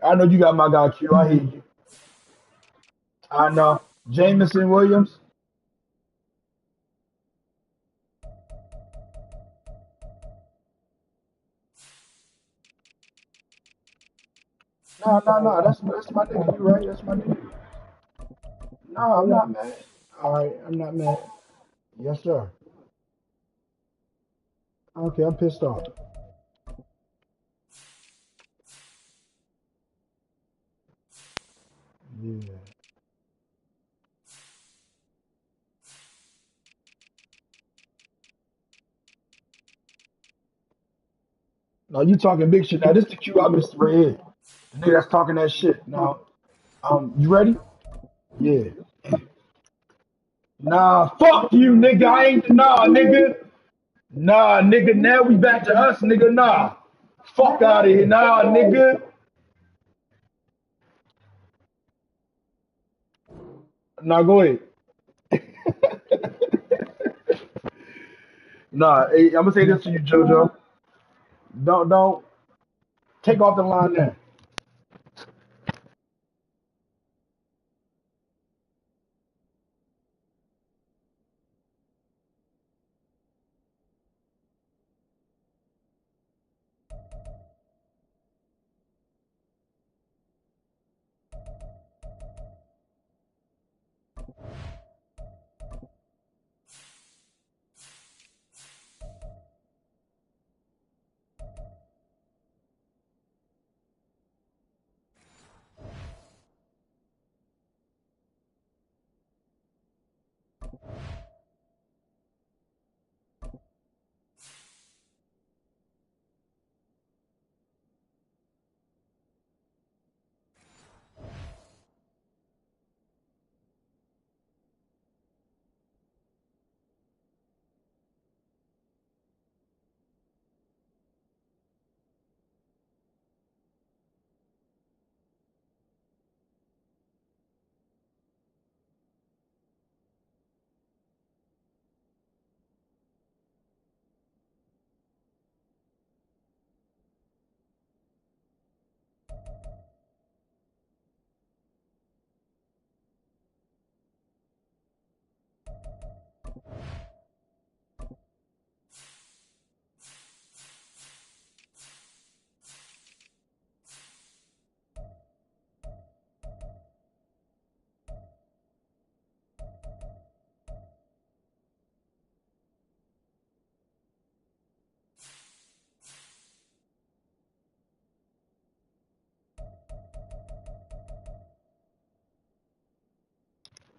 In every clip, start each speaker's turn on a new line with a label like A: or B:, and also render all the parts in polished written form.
A: I know you got my guy Q. I hear you. I know. Jameson Williams. No. That's my nigga. You right? That's my nigga. No, I'm not mad. All right, I'm not mad. Yes, sir. Okay, I'm pissed off. Yeah. No, you talking big shit. Now this the Q I missed right here. The nigga that's talking that shit. Now, you ready? Yeah. Nah, fuck you, nigga. I ain't nah, nigga. Nah, nigga. Now we back to us, nigga. Nah. Fuck out of here. Nah, nigga. Nah, go ahead. Nah, hey, I'm gonna say this to you, JoJo. Don't take off the line now.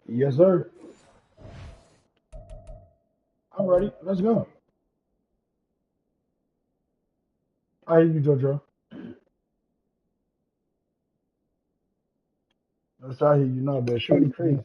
A: Yes, sir. I'm ready. Let's go. I hear you, JoJo. That's I hear you now, but shorty crazy.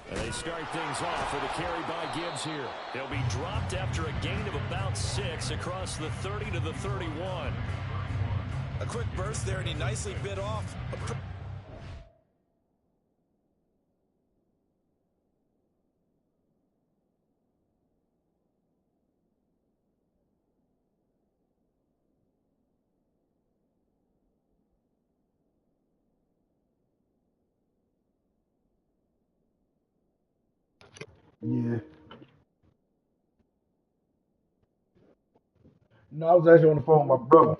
B: And they start things off with a carry by Gibbs here. He'll be dropped after a gain of about 6 across the 30 to the 31.
C: A quick burst there, and he nicely bit off.
A: Yeah. No, I was actually on the phone with my brother.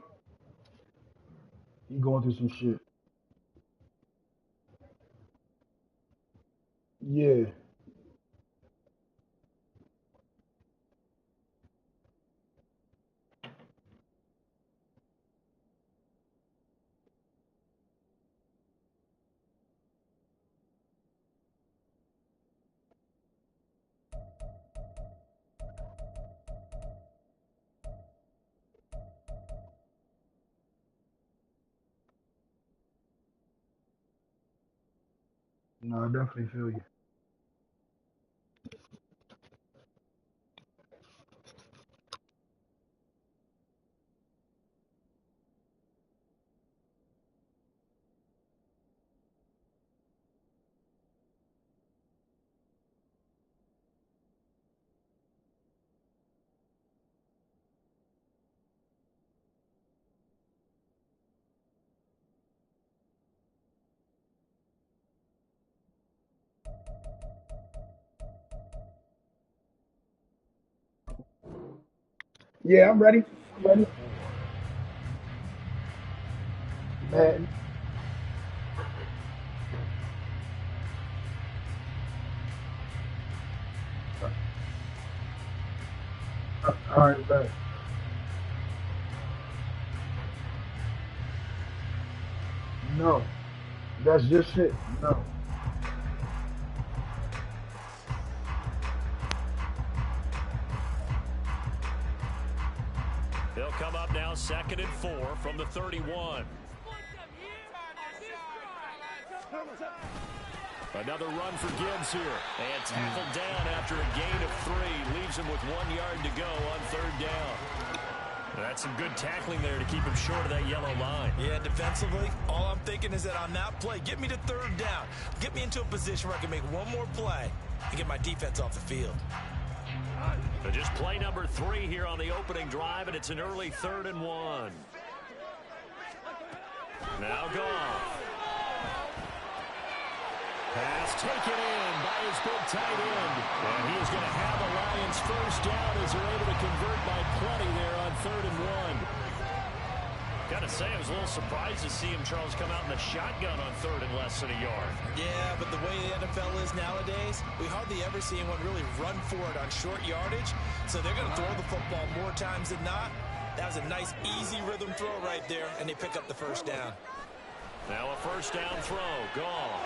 A: He going through some shit. Yeah. No, I definitely feel you. Yeah, I'm ready. I'm ready. Madden. All right, bet. No, that's just it. No.
B: They'll come up now 2nd and 4 from the 31. Another run for Gibbs here. And tackled down after a gain of 3. Leaves him with 1 yard to go on 3rd down. That's some good tackling there to keep him short of that yellow line.
C: Yeah, defensively, all I'm thinking is that on that play, get me to 3rd down. Get me into a position where I can make one more play and get my defense off the field.
B: So just play number 3 here on the opening drive, and it's an early 3rd and 1. Now Goff. Pass taken in by his big tight end. And he is going to have the Lions first down as they're able to convert by plenty there on 3rd and 1. Got to say, I was a little surprised to see him, Charles, come out in the shotgun on 3rd and less than a yard.
C: Yeah, but the way the NFL is nowadays, we hardly ever see anyone really run for it on short yardage. So they're going to throw the football more times than not. That was a nice, easy rhythm throw right there, and they pick up the first down.
B: Now a first down throw. Goff.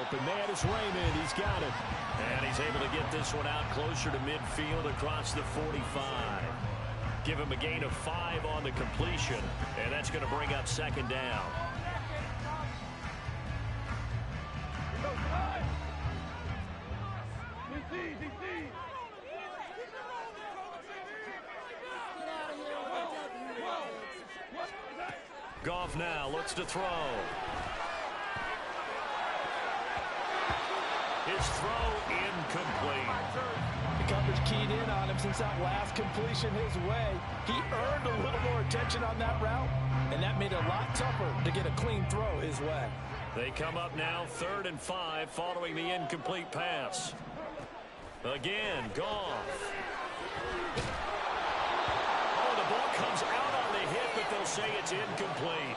B: Open man is Raymond. He's got it. And he's able to get this one out closer to midfield across the 45. Give him a gain of 5 on the completion. And that's going to bring up 2nd down. Goff now looks to throw. His throw incomplete.
C: The coverage keyed in on him since that last completion his way. He earned a little more attention on that route, and that made it a lot tougher to get a clean throw his way.
B: They come up now 3rd and 5 following the incomplete pass. Again, Goff. Oh, the ball comes out on the hit, but they'll say it's incomplete.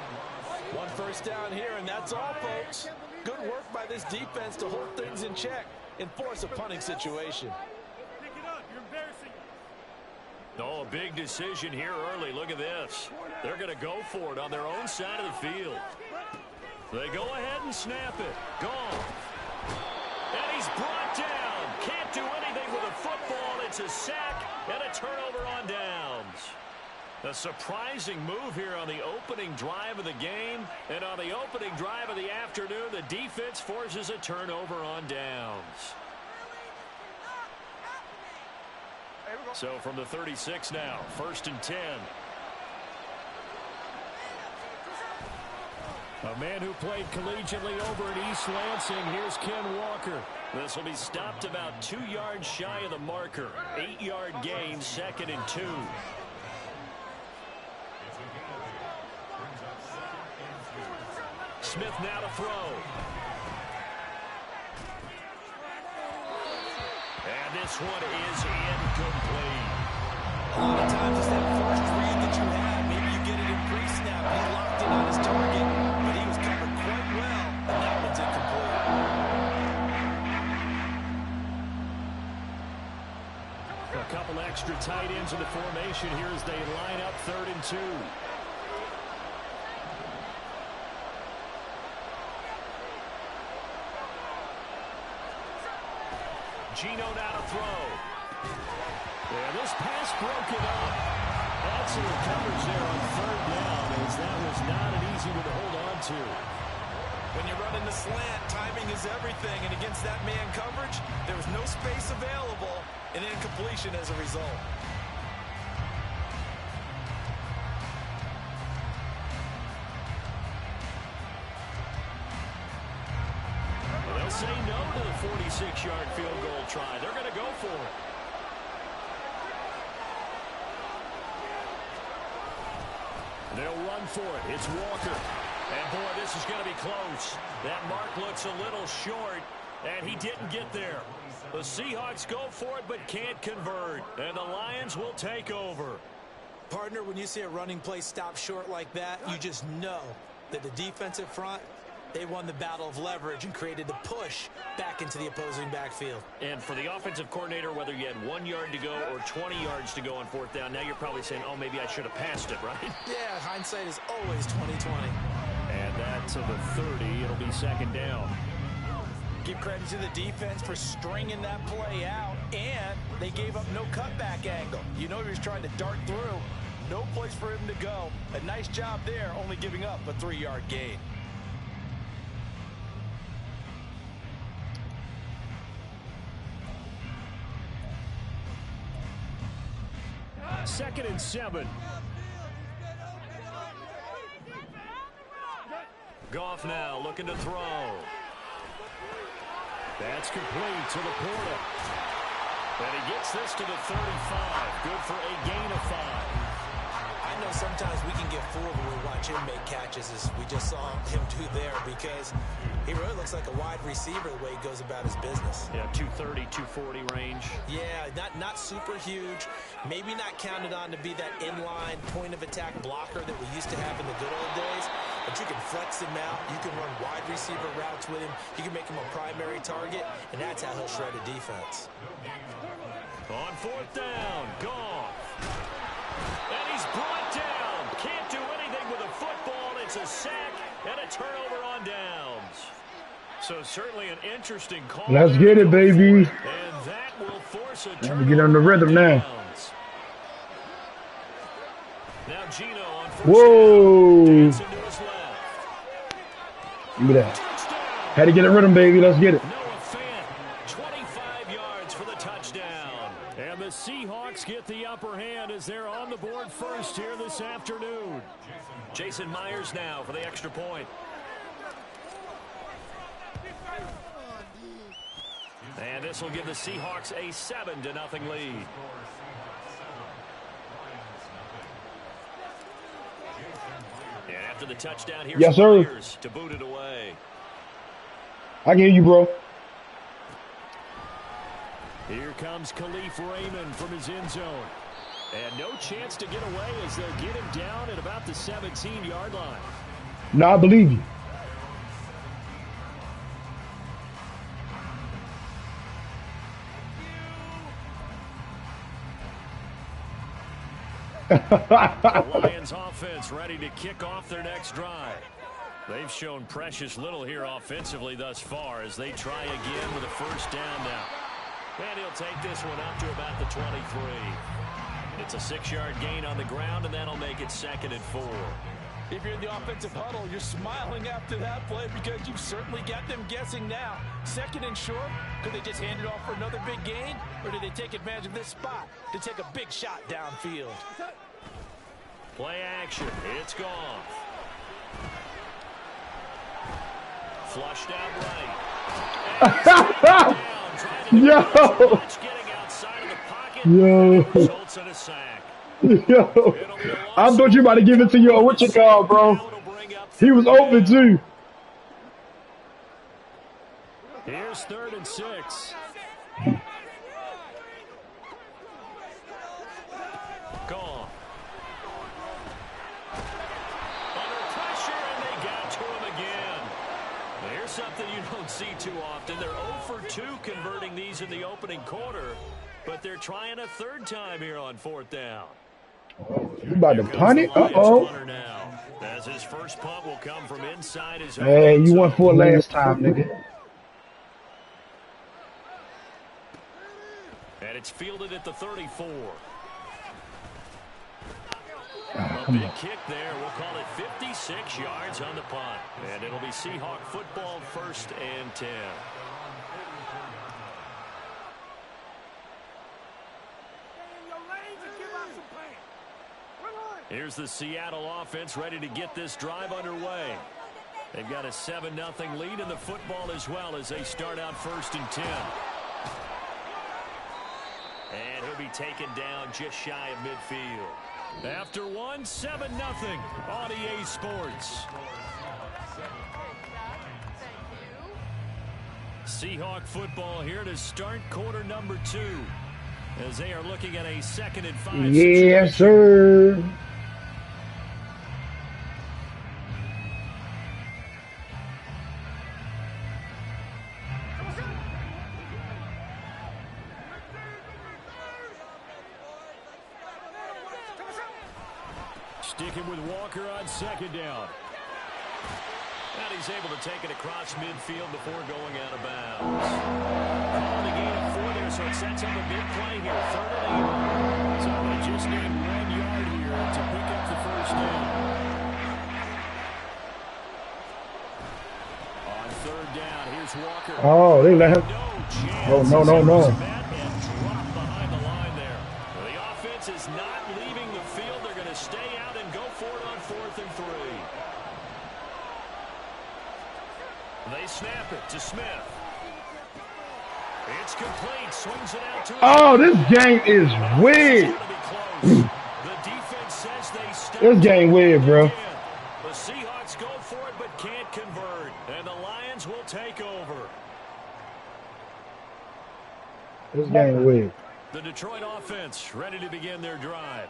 C: 1 first down here, and that's all, folks. Good work by this defense to hold things in check and force a punting situation.
D: Pick it up. You're embarrassing.
B: Oh, a big decision here early. Look at this. They're going to go for it on their own side of the field. They go ahead and snap it. Goff. And he's brought down. Can't do anything with a football. It's a sack and a turnover on downs. A surprising move here on the opening drive of the game. And on the opening drive of the afternoon, the defense forces a turnover on downs. So from the 36 now, 1st and 10. A man who played collegiately over at East Lansing. Here's Ken Walker. This will be stopped about 2 yards shy of the marker. 8-yard gain, 2nd and 2. Smith now to throw. And this one is incomplete.
C: A lot of times it's that first read that you have. Maybe you get it in pre-snap. He locked in on his target, but he was covered quite well, and that one's incomplete.
B: A couple extra tight ends in the formation here as they line up 3rd and 2. Gino now to throw. Yeah, this pass broken up. Excellent coverage there on 3rd down, as that was not an easy one to hold on to.
C: When you're running the slant, timing is everything, and against that man coverage, there was no space available, and incompletion as a result.
B: They'll say no to the 46-yard field goal try. They're going to go for it. They'll run for it. It's Walker. And, boy, this is going to be close. That mark looks a little short, and he didn't get there. The Seahawks go for it but can't convert, and the Lions will take over.
C: Partner, when you see a running play stop short like that, you just know that the defensive front, they won the battle of leverage and created the push back into the opposing backfield.
B: And for the offensive coordinator, whether you had 1 yard to go or 20 yards to go on fourth down, now you're probably saying, oh, maybe I should have passed it, right?
C: Yeah, hindsight is always 20/20.
B: And that to the 30. It'll be second down.
C: Give credit to the defense for stringing that play out, and they gave up no cutback angle. You know he was trying to dart through. No place for him to go. A nice job there, only giving up a 3-yard gain.
B: Second and 7. Goff now looking to throw. That's complete to the Porter. And he gets this to the 35. Good for a gain of 5.
C: I know sometimes we can get fooled when we watch him make catches, as we just saw him do there, because he really looks like a wide receiver the way he goes about his business.
B: Yeah, 230, 240 range.
C: Yeah, not super huge. Maybe not counted on to be that inline point-of-attack blocker that we used to have in the good old days. But you can flex him out. You can run wide receiver routes with him. You can make him a primary target, and that's how he'll shred a defense.
B: On fourth down, Goff. And he's brought down. Can't do anything with a football. It's a sack and a turnover on downs. So certainly an interesting call.
A: Let's get it, baby.
B: And that will force a
A: Let me get on the rhythm now.
B: Now Gino on first
A: Whoa.
B: down. Dancing to his left.
A: Look at that. Had to get a rhythm, baby. Let's get it.
B: Noah Fant, 25 yards for the touchdown. And the Seahawks get the upper hand as they're on the board first here this afternoon. Jason Myers now for the extra point. And this will give the Seahawks a 7-0 lead. And after the touchdown, here's
A: Yes, sir.
B: Myers to boot it away.
A: I can hear you, bro.
B: Here comes Khalif Raymond from his end zone. And no chance to get away as they'll get him down at about the 17-yard line.
A: No, I believe you.
B: The Lions offense ready to kick off their next drive. They've shown precious little here offensively thus far as they try again with a first down now. And he'll take this one up to about the 23. It's a 6-yard gain on the ground, and that'll make it 2nd and 4.
C: If you're in the offensive huddle, you're smiling after that play because you've certainly got them guessing now. 2nd and short, could they just hand it off for another big gain? Or do they take advantage of this spot to take a big shot downfield?
B: Play action. It's gone. Flushed out right.
A: Yo.
B: Getting outside of the pocket.
A: Yo.
B: Results in a sack.
A: Yo. I thought you about to give it to your what you call, bro. He was open too.
B: Here's 3rd and 6. Gone. Under pressure, and they got to him again. Here's something you don't see too often. They're 0 for 2 converting these in the opening quarter, but they're trying a 3rd time here on 4th down.
A: You about to punt it? Uh-oh.
B: As his first punt will come from inside his own.
A: Hey, you went for it last time, nigga.
B: And it's fielded at the 34. A
A: Come
B: big
A: on.
B: kick there. We'll call it 56 yards on the punt. And it'll be Seahawk football, 1st and 10. Here's the Seattle offense ready to get this drive underway. They've got a 7-0 lead in the football as well as they start out 1st and 10. And he'll be taken down just shy of midfield. After 7-0 on EA Sports. Seahawk football here to start quarter number 2 as they are looking at a 2nd and 5
A: Yes, sir.
B: Sticking with Walker on 2nd down. And he's able to take it across midfield before going out of bounds. Calling the gain of 4 there, so it sets up a big play here. 3rd and 8. So they just need 1 yard here to pick up the 1st down. On 3rd down, here's Walker.
A: Oh, they let him. Oh, no, no, no.
B: Behind the line there. The offense is not leaving the field. They're going to stay out and go for it on 4th and 3. They snap it to Smith. It's complete. Swings it out to
A: Oh, this game is weird.
B: the defense says they stop.
A: This game weird, bro.
B: The Seahawks go for it but can't convert. And the Lions will take over.
A: This game weird.
B: The Detroit offense ready to begin their drive.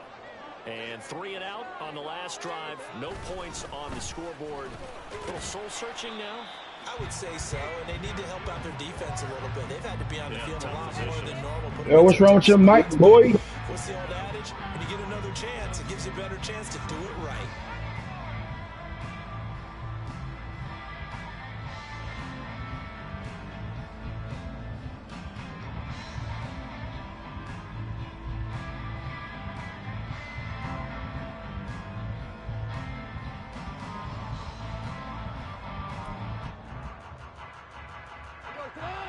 B: And 3 and out on the last drive. No points on the scoreboard. A little soul-searching now.
C: I would say so, and they need to help out their defense a little bit. They've had to be on the field a lot more than normal.
A: Yo, what's wrong with your mic, boy?
C: What's the old adage? When you get another chance, it gives you a better chance to do it right.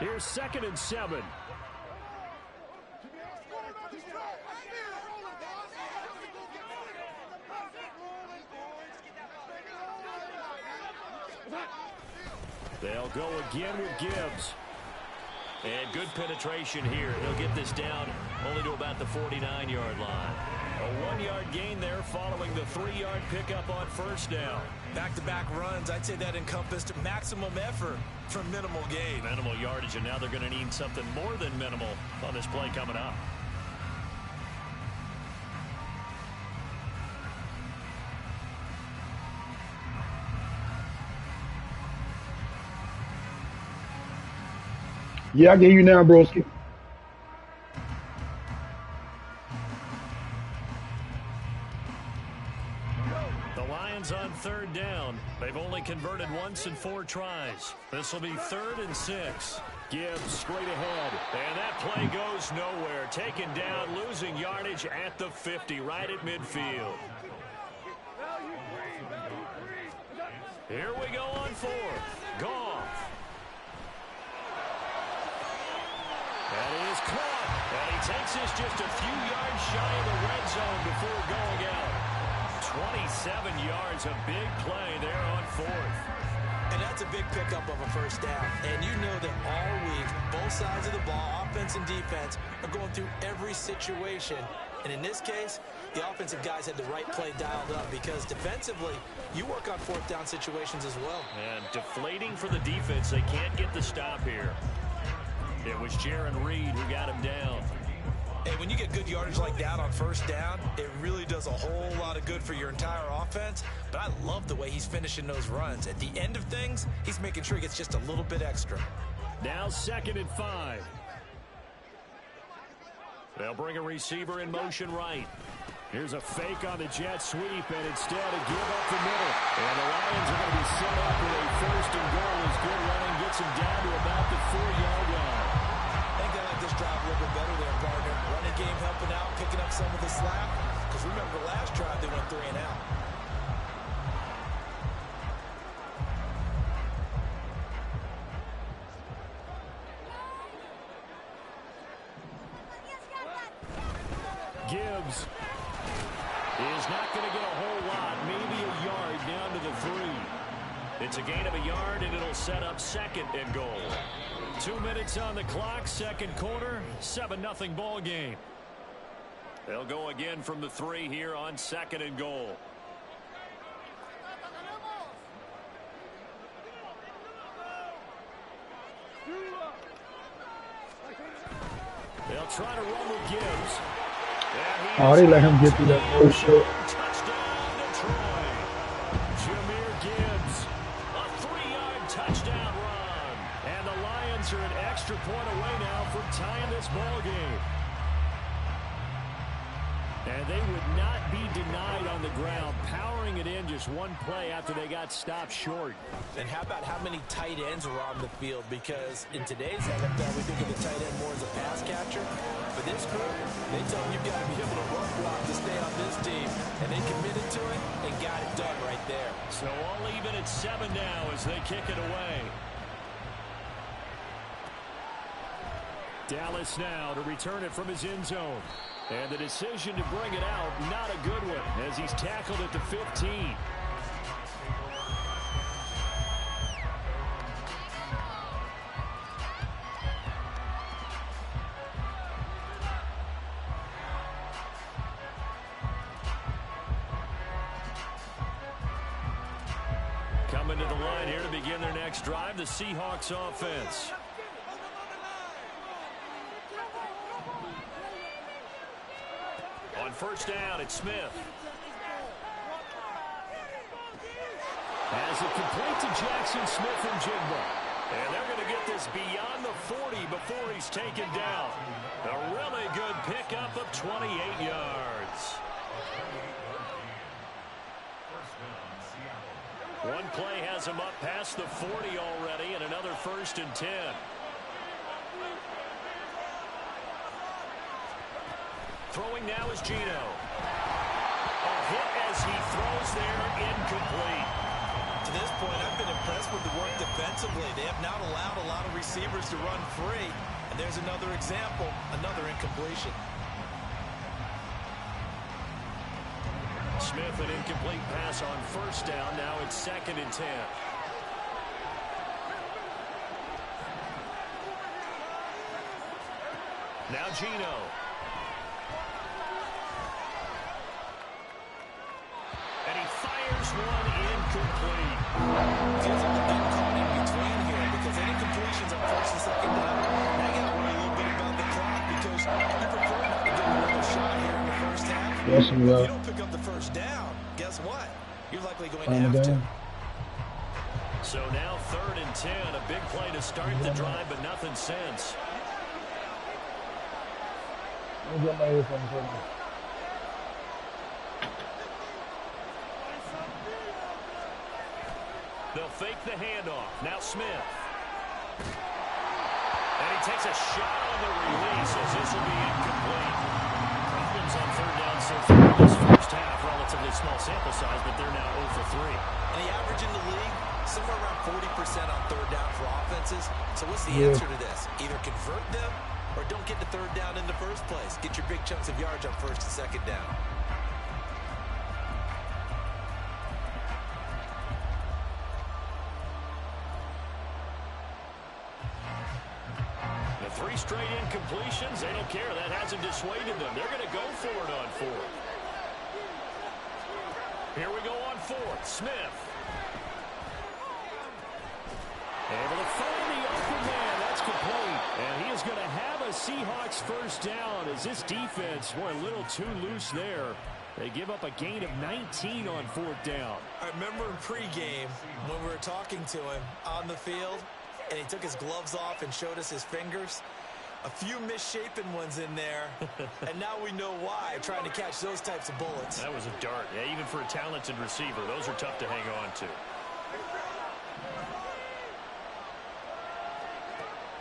B: Here's 2nd and 7. They'll go again with Gibbs. And good penetration here. He'll get this down only to about the 49-yard line. A 1-yard gain there following the 3-yard pickup on 1st down.
C: Back-to-back runs, I'd say that encompassed maximum effort for minimal gain.
B: Minimal yardage, and now they're going to need something more than minimal on this play coming up.
A: Yeah, I get you now, broski.
B: The Lions on 3rd down. They've only converted once in 4 tries. This will be 3rd and 6. Gibbs straight ahead. And that play goes nowhere. Taken down, losing yardage at the 50, right at midfield. Here we go on 4th. Goff. That is caught. And he takes this just a few yards shy of the red zone before going out. 27 yards, a big play there on 4th.
C: And that's a big pickup of a 1st down. And you know that all week, both sides of the ball, offense and defense, are going through every situation. And in this case, the offensive guys had the right play dialed up because defensively, you work on 4th down situations as well.
B: And deflating for the defense. They can't get the stop here. It was Jaron Reed who got him down.
C: And when you get good yardage like that on 1st down, it really does a whole lot of good for your entire offense. But I love the way he's finishing those runs. At the end of things, he's making sure he gets just a little bit extra.
B: Now 2nd and 5. They'll bring a receiver in motion right. Here's a fake on the jet sweep, and instead a give up the middle. And the Lions are going to be set up with a 1st and goal as good running gets him down to about the 4-yard line.
C: I think they like this drive a little bit better there, partner. Running game helping out, picking up some of the slack. Because remember, last drive they went 3 and out.
B: Gibbs is not going to get a whole lot, maybe a yard down to the 3. It's a gain of a yard, and it'll set up 2nd and goal. 2 minutes on the clock, 2nd quarter, 7-0 ball game. They'll go again from the 3 here on 2nd and goal. They'll try to run with Gibbs.
A: Oh, they let him get through that bullshit.
B: Touchdown, Detroit. Jahmyr Gibbs, a 3-yard touchdown run. And the Lions are an extra point away now from tying this ball game. And they would not be denied on the ground, powering it in just one play after they got stopped short.
C: And how about how many tight ends were on the field? Because in today's NFL, we think of the tight end more as a pass catcher. For this group, they tell them you've got to be able to run block to stay on this team. And they committed to it and got it done right there.
B: So all even at 7 now as they kick it away. Dallas now to return it from his end zone. And the decision to bring it out, not a good one, as he's tackled at the 15. Coming to the line here to begin their next drive, the Seahawks offense. On first down, it's Smith. As it complete to Jackson Smith and Jigba. And they're going to get this beyond the 40 before he's taken down. A really good pickup of 28 yards. One play has him up past the 40 already, and another 1st and 10. Throwing now is Geno. A hit as he throws there, incomplete.
C: To this point, I've been impressed with the work defensively. They have not allowed a lot of receivers to run free. And there's another example, another incompletion.
B: Smith, an incomplete pass on first down. Now it's 2nd and 10. Now Geno. And he fires one incomplete.
C: Feels like they're getting caught in between here because any completions on 1st and 2nd down. Now you got to worry a little bit about the clock because you prefer not to get another shot here in the first half.
A: Yes,
C: If you don't pick up the first down, guess what? You're likely going to have to.
B: So now 3rd and 10. A big play to start the drive, but nothing since.
A: Let me get my earphones for me.
B: They'll fake the handoff. Now Smith. And he takes a shot on the release as this will be incomplete. Problems on 3rd down so far in this first half. Relatively small sample size, but they're now 0 for 3.
C: And the average in the league, somewhere around 40% on 3rd down for offenses. So what's the answer to this? Either convert them or don't get to 3rd down in the first place. Get your big chunks of yards on 1st and 2nd down.
B: The 3 straight incompletions, they don't care. That hasn't dissuaded them. They're going to go for it on 4th. Here we go on 4th. Smith. Able to find the open man. That's complete. And he is going to have a Seahawks first down as this defense were a little too loose there. They give up a gain of 19 on 4th down.
C: I remember in pregame when we were talking to him on the field, and he took his gloves off and showed us his fingers. A few misshapen ones in there, and now we know why, trying to catch those types of bullets.
B: That was a dart. Yeah, even for a talented receiver, those are tough to hang on to.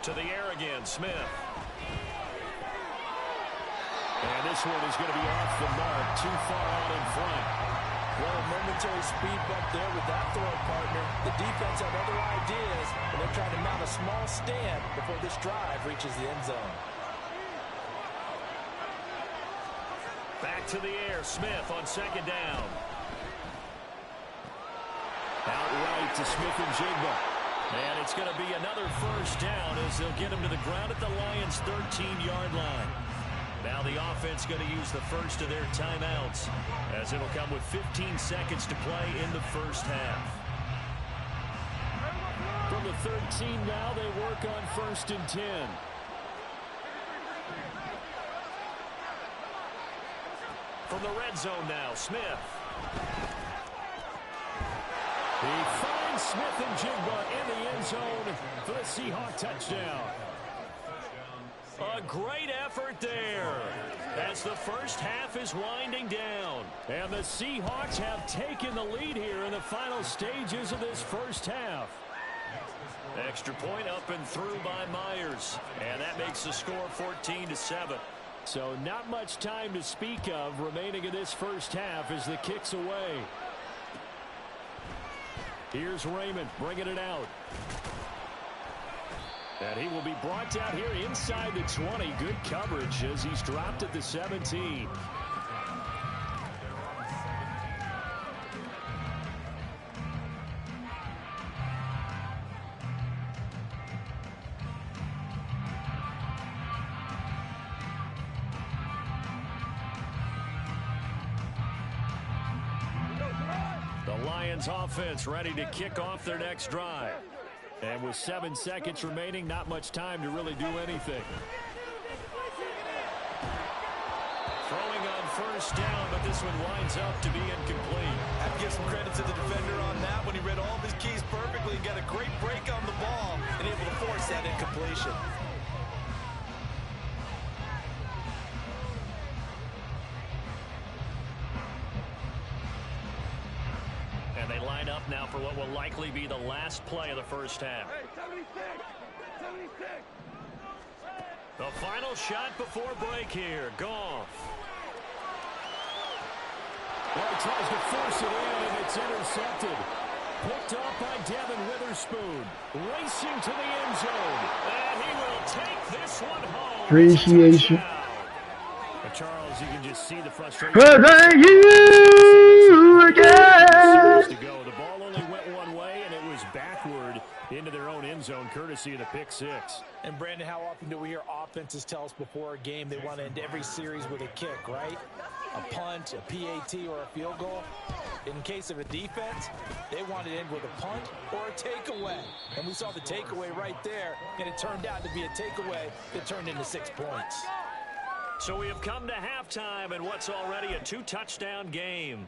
B: To the air again, Smith. And this one is going to be off the mark, too far out in front.
C: Well, a momentary speed bump there with that throw, partner. The defense had other ideas, and they're trying to mount a small stand before this drive reaches the end zone.
B: Back to the air. Smith on second down. Outright to Smith and Jigba. And it's going to be another first down as they'll get him to the ground at the Lions' 13-yard line. Now the offense going to use the first of their timeouts as it'll come with 15 seconds to play in the first half.
E: From the 13 now, they work on 1st and 10.
B: From the red zone now, Smith.
E: He finds Smith and Jigba in the end zone for the Seahawk touchdown.
B: A great effort there as the first half is winding down.
E: And the Seahawks have taken the lead here in the final stages of this first half.
B: Extra point up and through by Myers. And that makes the score 14-7.
E: So not much time to speak of remaining in this first half as the kick's away. Here's Raymond bringing it out. And he will be brought down here inside the 20. Good coverage as he's dropped at the 17.
B: The Lions offense ready to kick off their next drive.
E: And with 7 seconds remaining, not much time to really do anything.
B: Throwing on first down, but this one winds up to be incomplete.
C: I have to give some credit to the defender on that when he read all of his keys perfectly and got a great break on the ball and able to force that incompletion.
B: And they line up now for what will likely be the last play of the first half.
D: Hey, 76! 76!
B: The final shot before break here. Goff.
E: Well, he tries to force it in, and it's intercepted. Picked up by Devin Witherspoon. Racing to the end zone.
B: And he will take this one home.
A: Appreciation.
E: But Charles, you can just see the frustration.
A: But thank you again.
E: To go. The ball only went one way, and it was backward into their own end zone, courtesy of the pick six.
C: And Brandon, how often do we hear offenses tell us before a game they want to end every series with a kick, right? A punt, a PAT, or a field goal. In case of a defense, they want to end with a punt or a takeaway. And we saw the takeaway right there, and it turned out to be a takeaway that turned into 6 points.
B: So we have come to halftime in what's already a 2-touchdown game.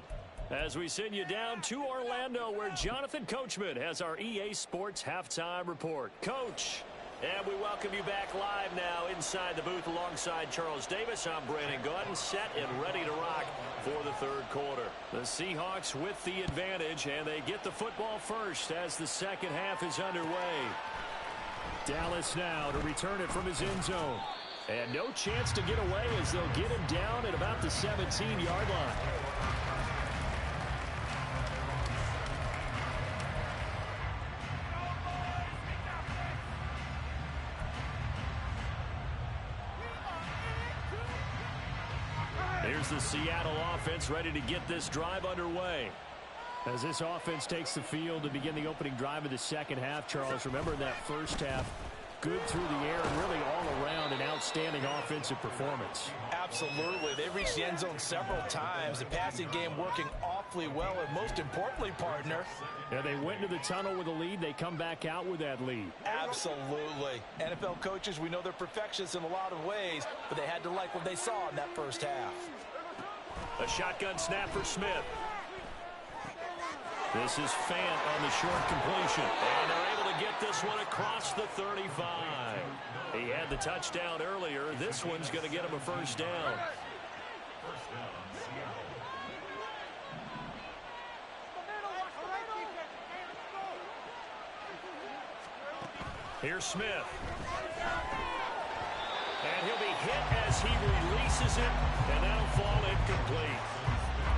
B: As we send you down to Orlando, where Jonathan Coachman has our EA Sports Halftime Report. Coach, and we welcome you back live now inside the booth alongside Charles Davis. I'm Brandon Gordon, set and ready to rock for the third quarter. The Seahawks with the advantage, and they get the football first as the second half is underway.
E: Dallas now to return it from his end zone. And no chance to get away as they'll get him down at about the 17-yard line.
B: Here's the Seattle offense ready to get this drive underway.
E: As this offense takes the field to begin the opening drive of the second half, Charles, remember that first half, good through the air and really all around an outstanding offensive performance.
C: Absolutely. They reached the end zone several times. The passing game working awfully well, and most importantly, partner.
E: Yeah, they went into the tunnel with a lead. They come back out with that lead.
C: Absolutely. NFL coaches, we know they're perfectionists in a lot of ways, but they had to like what they saw in that first half.
B: A shotgun snap for Smith. This is Fant on the short completion. And they're able to get this one across the 35. He had the touchdown earlier. This one's going to get him a first down. Here's Smith. And he'll be hit as he releases it, and that'll fall incomplete.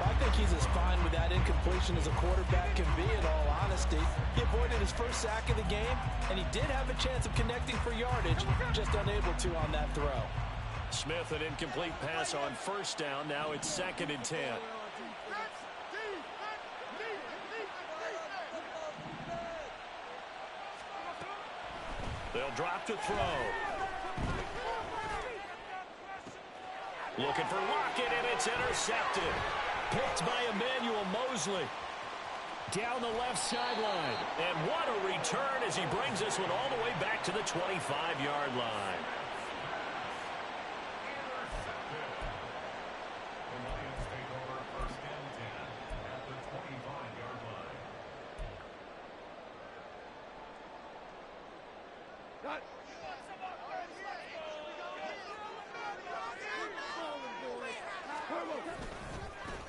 C: I think he's as fine with that incompletion as a quarterback can be, in all honesty. He avoided his first sack of the game, and he did have a chance of connecting for yardage, just unable to on that throw.
B: Smith, an incomplete pass on first down. Now it's 2nd and 10. They'll drop to throw. Looking for Lockett, and it's intercepted. Picked by Emmanuel Mosley. Down the left sideline. And what a return as he brings this one all the way back to the 25-yard line.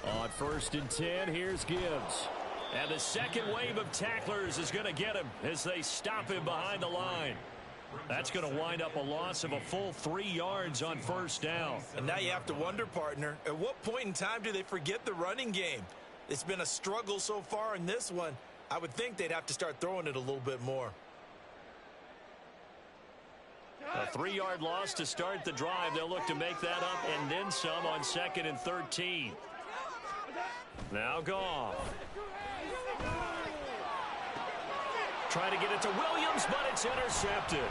B: On 1st and 10, here's Gibbs. And the second wave of tacklers is going to get him as they stop him behind the line. That's going to wind up a loss of a full 3 yards on 1st down.
C: And now you have to wonder, partner, at what point in time do they forget the running game? It's been a struggle so far in this one. I would think they'd have to start throwing it a little bit more.
B: A 3-yard loss to start the drive. They'll look to make that up and then some on 2nd and 13. Now Goff. Trying to get it to Williams, but it's intercepted.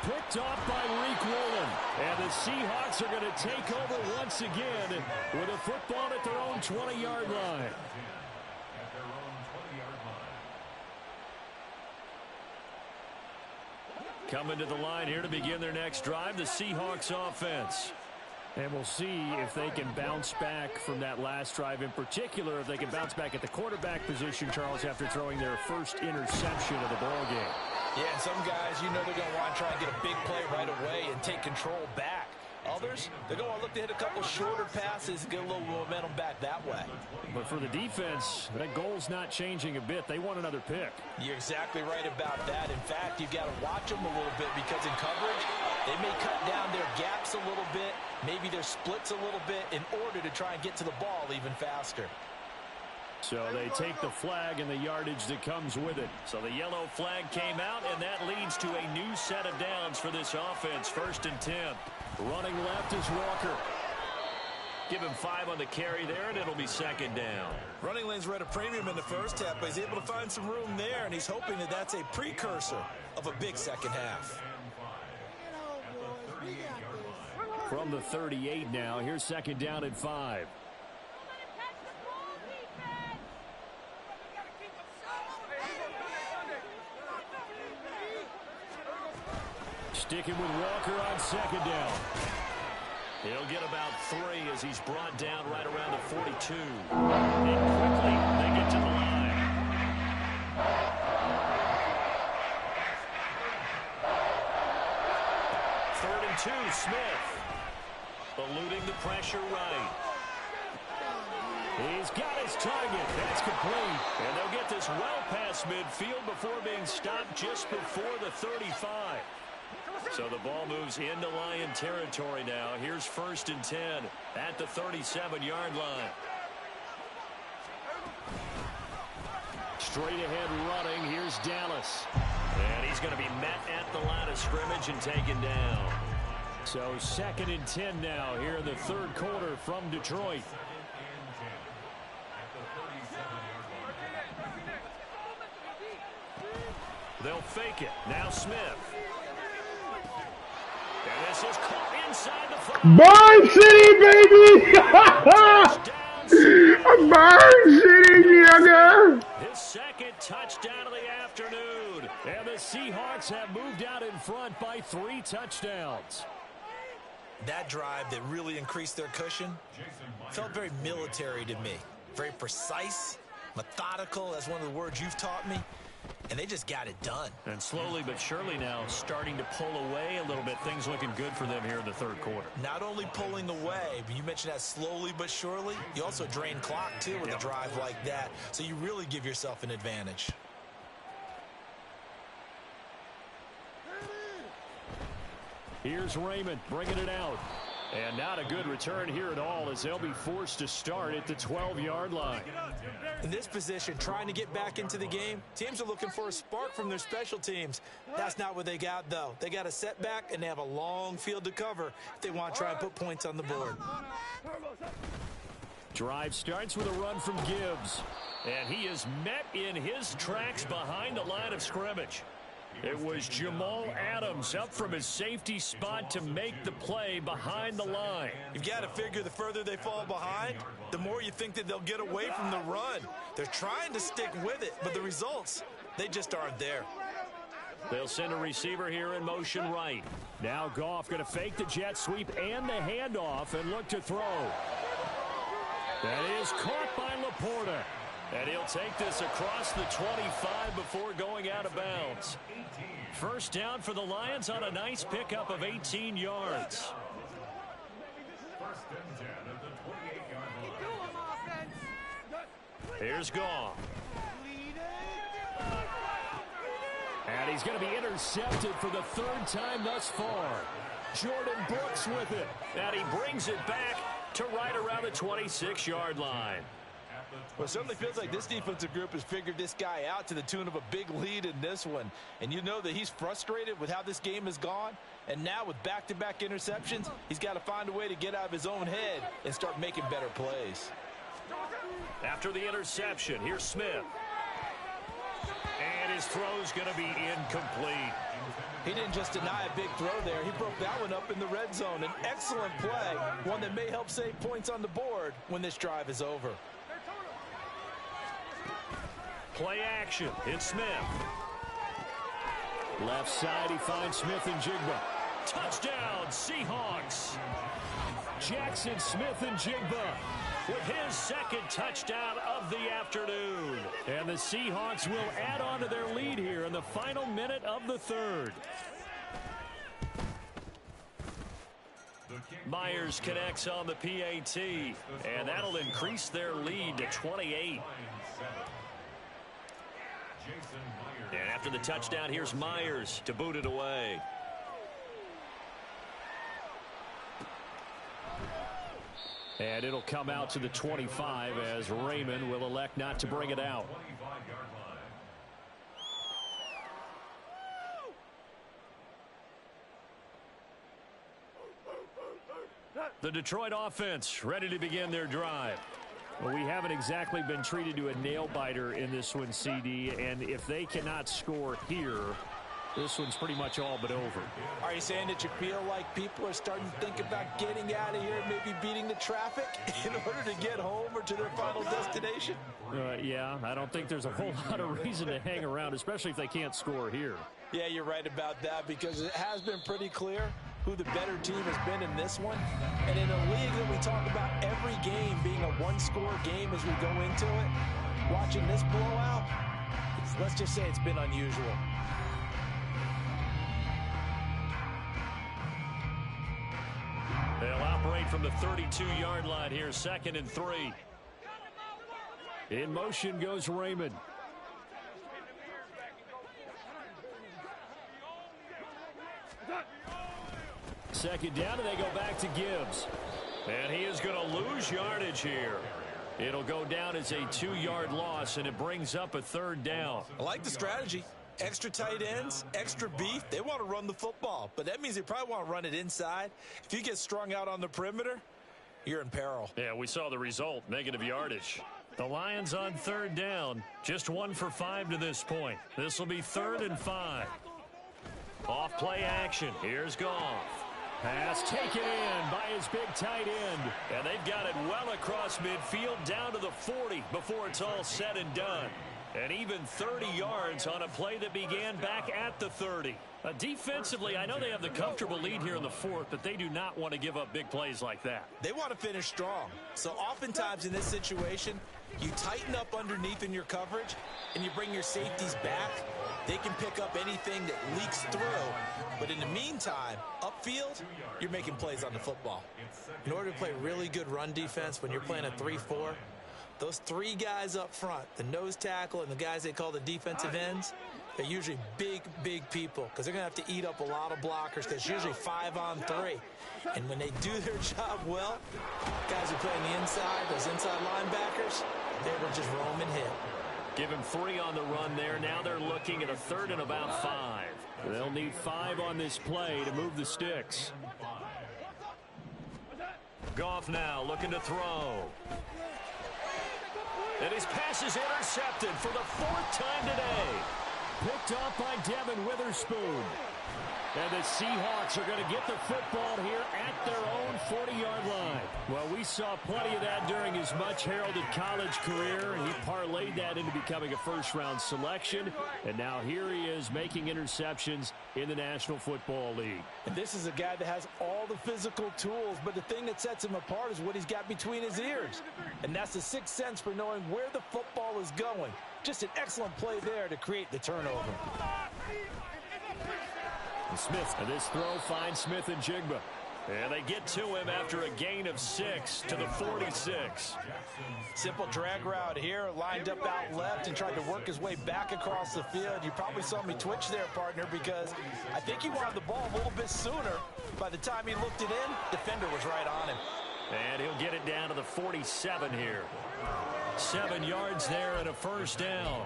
B: Picked off by Reek Woolen. And the Seahawks are going to take over once again with a football at their own 20-yard line. Coming to the line here to begin their next drive, the Seahawks offense. And we'll see if they can bounce back from that last drive, in particular, if they can bounce back at the quarterback position, Charles, after throwing their first interception of the ball game.
C: Yeah, and some guys, you know they're going to want to try and get a big play right away and take control back. Others, they're going to look to hit a couple shorter passes and get a little momentum back that way.
B: But for the defense, that goal's not changing a bit. They want another pick.
C: You're exactly right about that. In fact, you've got to watch them a little bit because in coverage, they may cut down their gaps a little bit, maybe their splits a little bit in order to try and get to the ball even faster.
B: So they take the flag and the yardage that comes with it. So the yellow flag came out, and that leads to a new set of downs for this offense. 1st and 10. Running left is Walker. Give him 5 on the carry there, and it'll be 2nd down.
C: Running lanes were at a premium in the first half, but he's able to find some room there, and he's hoping that that's a precursor of a big second half.
B: From the 38 now, here's 2nd down and 5. Sticking with Walker on 2nd down. He'll get about 3 as he's brought down right around the 42. And quickly, they get to the line. Third and 2, Smith. Eluding the pressure right. He's got his target. That's complete. And they'll get this well past midfield before being stopped just before the 35. So the ball moves into Lion territory now. Here's 1st and 10 at the 37-yard line. Straight ahead running. Here's Dallas. And he's going to be met at the line of scrimmage and taken down. So 2nd and 10 now here in the 3rd quarter from Detroit. They'll fake it. Now Smith. And this is caught inside the 5.
A: Burn City, baby! Burn City, nigga!
B: His 2nd touchdown of the afternoon. And the Seahawks have moved out in front by 3 touchdowns.
C: That drive that really increased their cushion felt very military to me. Very precise, methodical, that's one of the words you've taught me. And they just got it done.
B: And slowly but surely now starting to pull away a little bit. Things looking good for them here in the 3rd quarter.
C: Not only pulling away, but you mentioned that slowly but surely. You also drain clock, too, with a drive like that. So you really give yourself an advantage.
B: Here's Raymond bringing it out.
E: And not a good return here at all, as they'll be forced to start at the 12-yard line.
C: In this position, trying to get back into the game, teams are looking for a spark from their special teams. That's not what they got, though. They got a setback, and they have a long field to cover if they want to try and put points on the board.
E: Drive starts with a run from Gibbs. And he is met in his tracks behind the line of scrimmage. It was Jamal Adams up from his safety spot to make the play behind the line.
C: You've got to figure the further they fall behind, the more you think that they'll get away from the run. They're trying to stick with it, but the results, they just aren't there.
E: They'll send a receiver here in motion right. Now Goff going to fake the jet sweep and the handoff and look to throw. That is caught by Laporta. And he'll take this across the 25 before going out of bounds. First down for the Lions on a nice pickup of 18 yards. Here's Goff. And he's going to be intercepted for the third time thus far. Jordan Brooks with it. And he brings it back to right around the 26-yard line.
C: Well, it certainly feels like this defensive group has figured this guy out to the tune of a big lead in this one. And you know that he's frustrated with how this game has gone. And now with back-to-back interceptions, he's got to find a way to get out of his own head and start making better plays.
E: After the interception, here's Smith. And his throw's going to be incomplete.
C: He didn't just deny a big throw there. He broke that one up in the red zone. An excellent play, one that may help save points on the board when this drive is over.
E: Play action. It's Smith. Left side, he finds Smith and Jigba. Touchdown, Seahawks. Jackson Smith-Njigba with his second touchdown of the afternoon. And the Seahawks will add on to their lead here in the final minute of the third. Myers connects on the PAT, and that'll increase their lead to 28. And after the touchdown, here's Myers to boot it away. And it'll come out to the 25 as Raymond will elect not to bring it out. The Detroit offense ready to begin their drive. Well, we haven't exactly been treated to a nail-biter in this one, CD, and if they cannot score here, this one's pretty much all but over.
C: Are you saying that you feel like people are starting to think about getting out of here, maybe beating the traffic in order to get home or to their final destination?
E: Yeah, I don't think there's a whole lot of reason to hang around, especially if they can't score here.
C: Yeah, you're right about that, because it has been pretty clear who the better team has been in this one. And in a league that we talk about every game being a one-score game as we go into it, watching this blowout, let's just say it's been unusual.
E: They'll operate from the 32-yard line here, 2nd and 3. In motion goes Raymond. Second down, and they go back to Gibbs. And he is going to lose yardage here. It'll go down as a 2-yard loss, and it brings up a 3rd down.
C: I like the strategy. Extra tight ends, extra beef. They want to run the football, but that means they probably want to run it inside. If you get strung out on the perimeter, you're in peril.
E: Yeah, we saw the result, negative yardage. The Lions on 3rd down, just 1 for 5 to this point. This will be 3rd and 5. Off play action. Here's Goff. Pass taken in by his big tight end. And they've got it well across midfield down to the 40 before it's all said and done. And even 30 yards on a play that began back at the 30. Defensively, I know they have the comfortable lead here in the 4th, but they do not want to give up big plays like that.
C: They want to finish strong. So oftentimes in this situation, you tighten up underneath in your coverage, and you bring your safeties back. They can pick up anything that leaks through. But in the meantime, upfield, you're making plays on the football. In order to play really good run defense when you're playing a 3-4, those 3 guys up front, the nose tackle and the guys they call the defensive ends, They're usually big, big people because they're going to have to eat up a lot of blockers because it's usually 5-on-3. And when they do their job well, guys who play on the inside, those inside linebackers, they will just roam and hit.
E: Give him 3 on the run there. Now they're looking at a 3rd and about 5. They'll need 5 on this play to move the sticks. Goff now looking to throw. And his pass is intercepted for the 4th time today. Picked off by Devin Witherspoon. And the Seahawks are going to get the football here at their own 40-yard line. Well, we saw plenty of that during his much-heralded college career. He parlayed that into becoming a first-round selection. And now here he is making interceptions in the National Football League.
C: And this is a guy that has all the physical tools, but the thing that sets him apart is what he's got between his ears. And that's the sixth sense for knowing where the football is going. Just an excellent play there to create the turnover.
E: Smith, and this throw finds Smith and Jigba. And they get to him after a gain of 6 to the 46.
C: Simple drag route here, lined up out left and tried to work his way back across the field. You probably saw me twitch there, partner, because I think he wanted the ball a little bit sooner. By the time he looked it in, defender was right on him.
E: And he'll get it down to the 47 here. 7 yards there and a first down.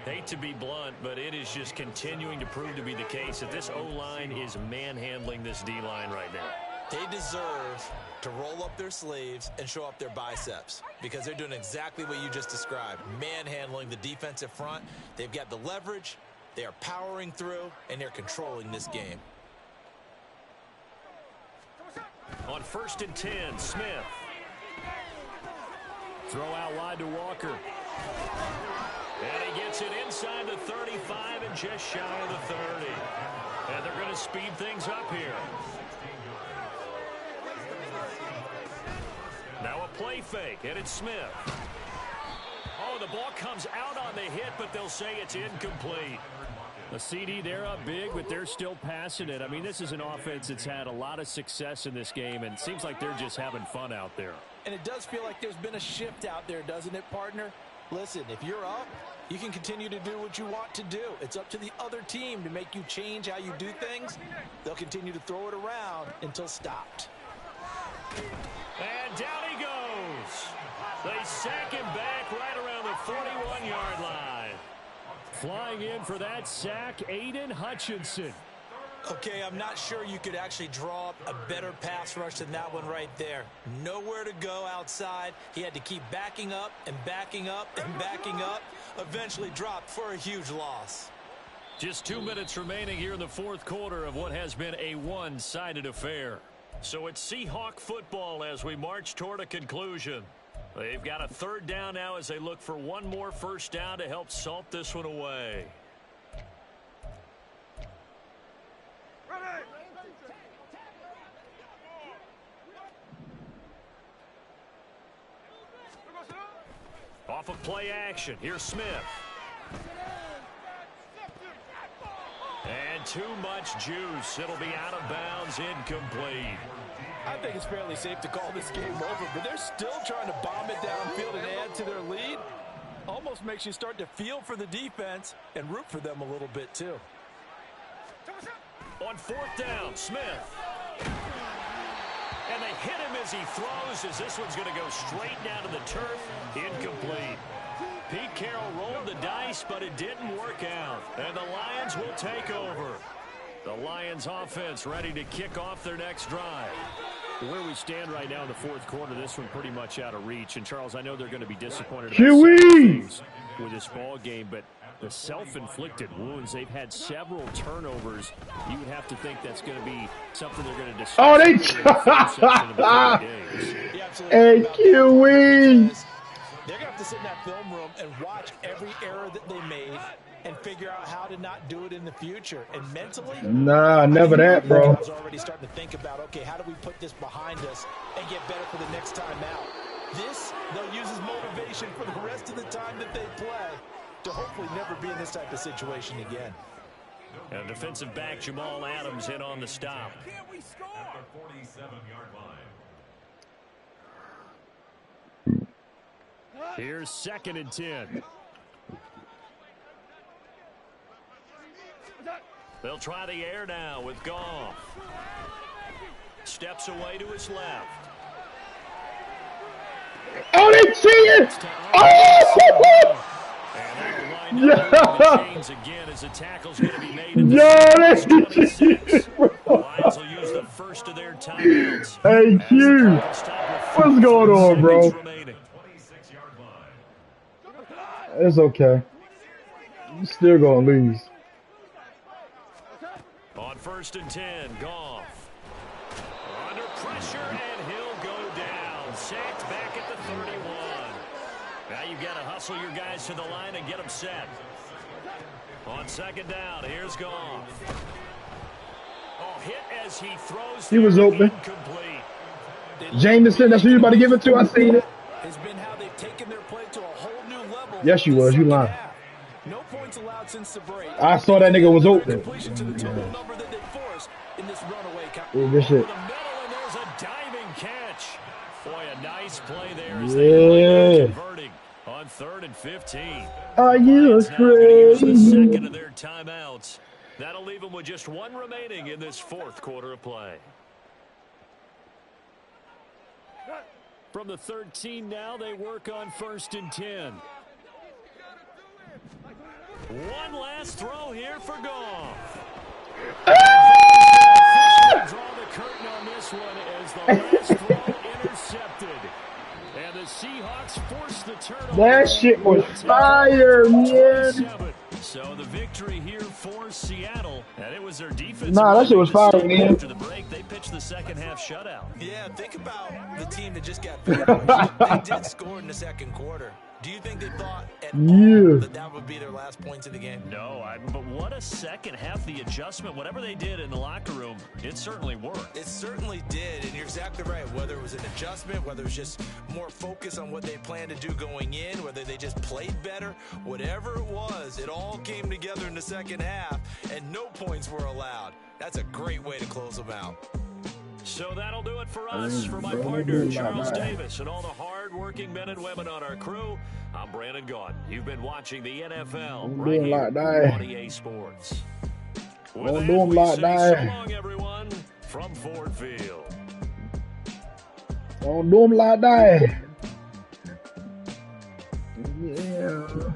E: Hate to be blunt, but it is just continuing to prove to be the case that this O-line is manhandling this D-line right now.
C: They deserve to roll up their sleeves and show up their biceps because they're doing exactly what you just described, manhandling the defensive front. They've got the leverage, they are powering through, and they're controlling this game.
E: On 1st and 10, Smith. Throw out wide to Walker. And he gets it inside the 35 and just shy of the 30. And they're going to speed things up here. Now a play fake, and it's Smith. Oh, the ball comes out on the hit, but they'll say it's incomplete. A CD, they're up big, but they're still passing it. I mean, this is an offense that's had a lot of success in this game, and it seems like they're just having fun out there.
C: And it does feel like there's been a shift out there, doesn't it, partner? Listen, if you're up, you can continue to do what you want to do. It's up to the other team to make you change how you do things. They'll continue to throw it around until stopped.
E: And down he goes. They sack him back right around the 41-yard line. Flying in for that sack, Aiden Hutchinson.
C: Okay, I'm not sure you could actually draw up a better pass rush than that one right there. Nowhere to go outside. He had to keep backing up and backing up and backing up. Eventually dropped for a huge loss.
E: Just 2 minutes remaining here in the 4th quarter of what has been a one-sided affair. So it's Seahawk football as we march toward a conclusion. They've got a 3rd down now as they look for one more first down to help salt this one away. Off of play action, here's Smith. And too much juice. It'll be out of bounds, incomplete.
C: I think it's fairly safe to call this game over, but they're still trying to bomb it downfield and add to their lead. Almost makes you start to feel for the defense and root for them a little bit, too.
E: On 4th down, Smith. And they hit him as he throws, as this one's going to go straight down to the turf. Incomplete. Pete Carroll rolled the dice, but it didn't work out. And the Lions will take over. The Lions offense ready to kick off their next drive. Where we stand right now in the 4th quarter, this one pretty much out of reach. And, Charles, I know they're going to be disappointed with this ball game, but the self-inflicted wounds, they've had several turnovers. You would have to think that's going to be something they're going to discuss.
A: Oh, they hey, Kiwi.
C: They're going to have to sit in that film room and watch every error that they made and figure out how to not do it in the future. And mentally,
A: nah, never that, bro.
C: I was already starting to think about, okay, how do we put this behind us and get better for the next time out? This, they'll use as motivation for the rest of the time that they play to hopefully never be in this type of situation again.
E: And defensive back Jamal Adams in on the stop.
D: Can't we score?
F: At the 47-yard line.
E: Here's 2nd and 10.
B: They'll try the air now with Goff. Steps away to his left.
A: Oh, they cheated! Oh! Yeah!
B: Again as the tackle's going to be made in the
A: Yeah, they
B: 26.
A: cheated,
B: The
A: bro.
B: Lions will use the first of their timeouts.
A: Hey, Q. What's going on, bro?
F: 26-yard line.
A: It's okay. You still gonna lose.
B: On 1st and 10, Goff. Under pressure, and he'll go down. Sacked back at the 31. Now you've got to hustle your guys to the line and get them set. On 2nd down, here's Goff. Oh, hit as he throws.
A: He was open.
B: Incomplete.
A: Jameson, that's who you about to give it to. I seen it.
C: Has been how they've taken their play to a whole new level.
A: Yes, you was. You lying.
C: No points allowed since the break.
A: I saw that nigga was open.
C: Completion to the total number that they forced in this runaway count.
A: Yeah, good shit.
B: The middle, and there's a diving catch. Boy, a nice play there as
A: Yeah.
B: they converting on 3rd and 15.
A: Are you
B: Lions now gonna use the
A: crazy?
B: second of their timeouts. That'll leave them with just one remaining in this 4th quarter of play. From the 13 now, they work on 1st and 10. One last throw here for Goff. Draw the curtain on this one as the last throw intercepted. And the Seahawks force the turnover.
A: That shit was fire, man.
B: So the victory here for Seattle, and it was their defense.
A: Nah, that shit was fire, man.
B: After the break, they pitched the second half shutout.
C: Yeah, think about the team that just got beat. They did score in the 2nd quarter. Do you think they thought at all that would be their last points of the game?
B: No, but what a second half. The adjustment, whatever they did in the locker room, it certainly worked.
C: It certainly did, and you're exactly right. Whether it was an adjustment, whether it was just more focus on what they planned to do going in, whether they just played better, whatever it was, it all came together in the second half, and no points were allowed. That's a great way to close them out.
B: So that'll do it for us. For my partner, Charles Davis, and all the hard-working men and women on our crew, I'm Brandon Gaudin. You've been watching the NFL right here on EA Sports.
A: Don't do 'em like that.
B: So long, everyone, from Ford Field.
A: Don't do them like that. Yeah.